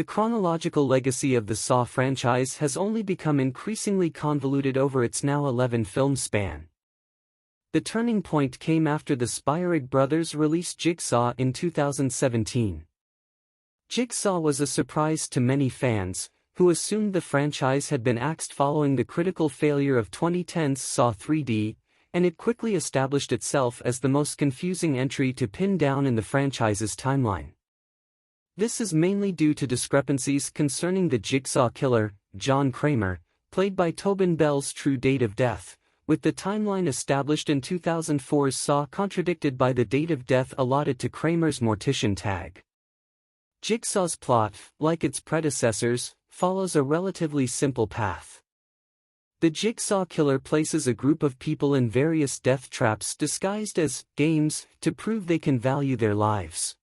The chronological legacy of the Saw franchise has only become increasingly convoluted over its now 11-film span. The turning point came after the Spierig brothers released Jigsaw in 2017. Jigsaw was a surprise to many fans, who assumed the franchise had been axed following the critical failure of 2010's Saw 3D, and it quickly established itself as the most confusing entry to pin down in the franchise's timeline. This is mainly due to discrepancies concerning the Jigsaw killer, John Kramer, played by Tobin Bell's true date of death, with the timeline established in 2004's Saw contradicted by the date of death allotted to Kramer's mortician tag. Jigsaw's plot, like its predecessors, follows a relatively simple path. The Jigsaw killer places a group of people in various death traps disguised as games to prove they can value their lives.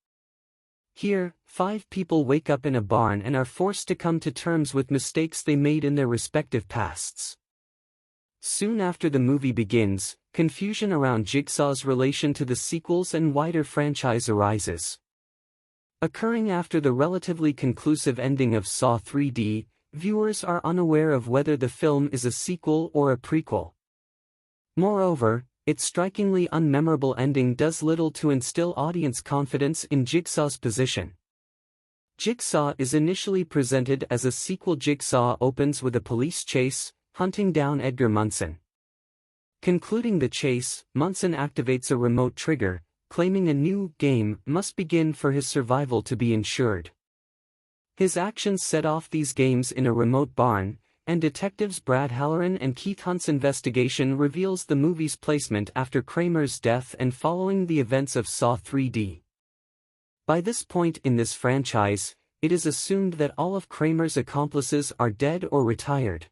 Here, 5 people wake up in a barn and are forced to come to terms with mistakes they made in their respective pasts. Soon after the movie begins, confusion around Jigsaw's relation to the sequels and wider franchise arises. Occurring after the relatively conclusive ending of Saw 3D, viewers are unaware of whether the film is a sequel or a prequel. Moreover, its strikingly unmemorable ending does little to instill audience confidence in Jigsaw's position. Jigsaw is initially presented as a sequel. Jigsaw opens with a police chase, hunting down Edgar Munson. Concluding the chase, Munson activates a remote trigger, claiming a new game must begin for his survival to be ensured. His actions set off these games in a remote barn, and detectives Brad Halloran and Keith Hunt's investigation reveals the movie's placement after Kramer's death and following the events of Saw 3D. By this point in this franchise, it is assumed that all of Kramer's accomplices are dead or retired.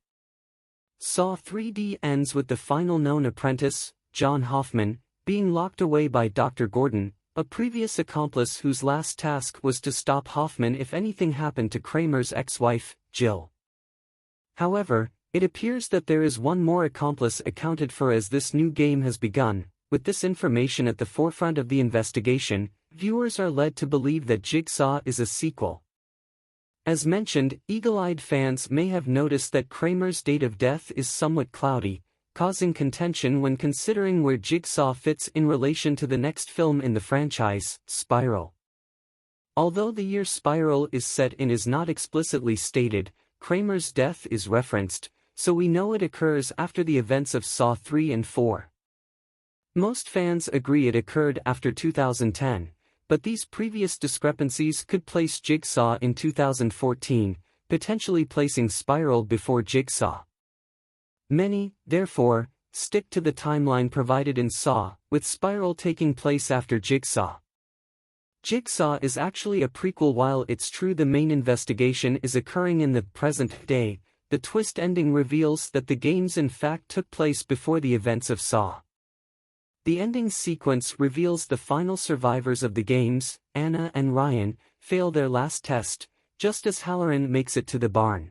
Saw 3D ends with the final known apprentice, John Hoffman, being locked away by Dr. Gordon, a previous accomplice whose last task was to stop Hoffman if anything happened to Kramer's ex-wife, Jill. However, it appears that there is one more accomplice accounted for as this new game has begun. With this information at the forefront of the investigation, viewers are led to believe that Jigsaw is a sequel. As mentioned, eagle-eyed fans may have noticed that Kramer's date of death is somewhat cloudy, causing contention when considering where Jigsaw fits in relation to the next film in the franchise, Spiral. Although the year Spiral is set in is not explicitly stated, Kramer's death is referenced, so we know it occurs after the events of Saw 3 and 4. Most fans agree it occurred after 2010, but these previous discrepancies could place Jigsaw in 2014, potentially placing Spiral before Jigsaw. Many, therefore, stick to the timeline provided in Saw, with Spiral taking place after Jigsaw. Jigsaw is actually a prequel. While it's true the main investigation is occurring in the present day, the twist ending reveals that the games in fact took place before the events of Saw. The ending sequence reveals the final survivors of the games, Anna and Ryan, fail their last test, just as Halloran makes it to the barn.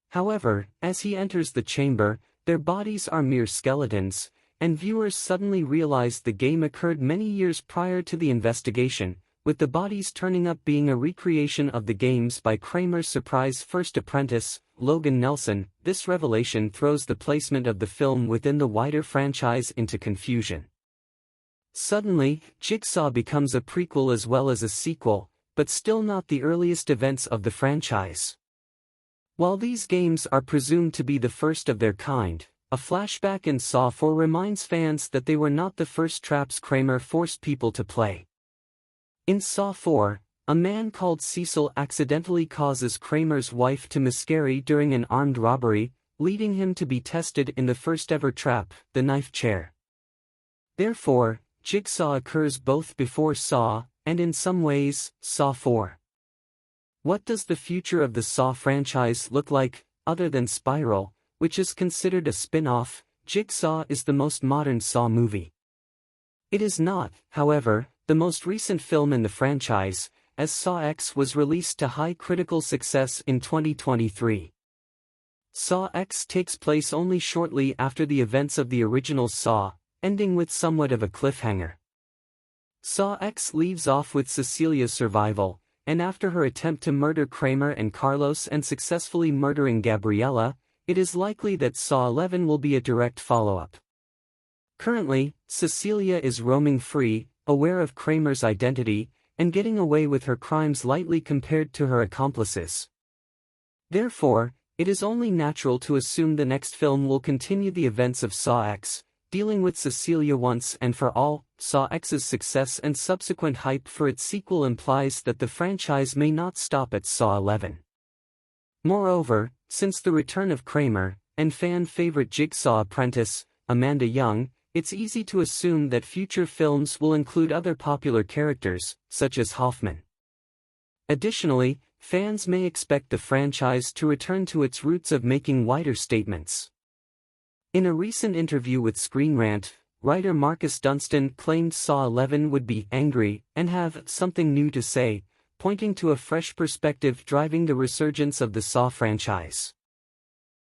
However, as he enters the chamber, their bodies are mere skeletons, and viewers suddenly realize the game occurred many years prior to the investigation, with the bodies turning up being a recreation of the games by Kramer's surprise first apprentice, Logan Nelson. This revelation throws the placement of the film within the wider franchise into confusion. Suddenly, Jigsaw becomes a prequel as well as a sequel, but still not the earliest events of the franchise. While these games are presumed to be the first of their kind, a flashback in Saw 4 reminds fans that they were not the first traps Kramer forced people to play. In Saw 4, a man called Cecil accidentally causes Kramer's wife to miscarry during an armed robbery, leading him to be tested in the first-ever trap, the knife chair. Therefore, Jigsaw occurs both before Saw, and in some ways, Saw 4. What does the future of the Saw franchise look like, other than Spiral, which is considered a spin-off? Jigsaw is the most modern Saw movie. It is not, however, the most recent film in the franchise, as Saw X was released to high critical success in 2023. Saw X takes place only shortly after the events of the original Saw, ending with somewhat of a cliffhanger. Saw X leaves off with Cecilia's survival, and after her attempt to murder Kramer and Carlos and successfully murdering Gabriella, it is likely that Saw 11 will be a direct follow-up. Currently, Cecilia is roaming free, aware of Kramer's identity, and getting away with her crimes lightly compared to her accomplices. Therefore, it is only natural to assume the next film will continue the events of Saw X, dealing with Cecilia once and for all. Saw X's success and subsequent hype for its sequel implies that the franchise may not stop at Saw 11. Moreover, since the return of Kramer, and fan-favorite Jigsaw apprentice, Amanda Young, it's easy to assume that future films will include other popular characters, such as Hoffman. Additionally, fans may expect the franchise to return to its roots of making wider statements. In a recent interview with Screen Rant, writer Marcus Dunstan claimed Saw 11 would be angry and have something new to say, pointing to a fresh perspective driving the resurgence of the Saw franchise.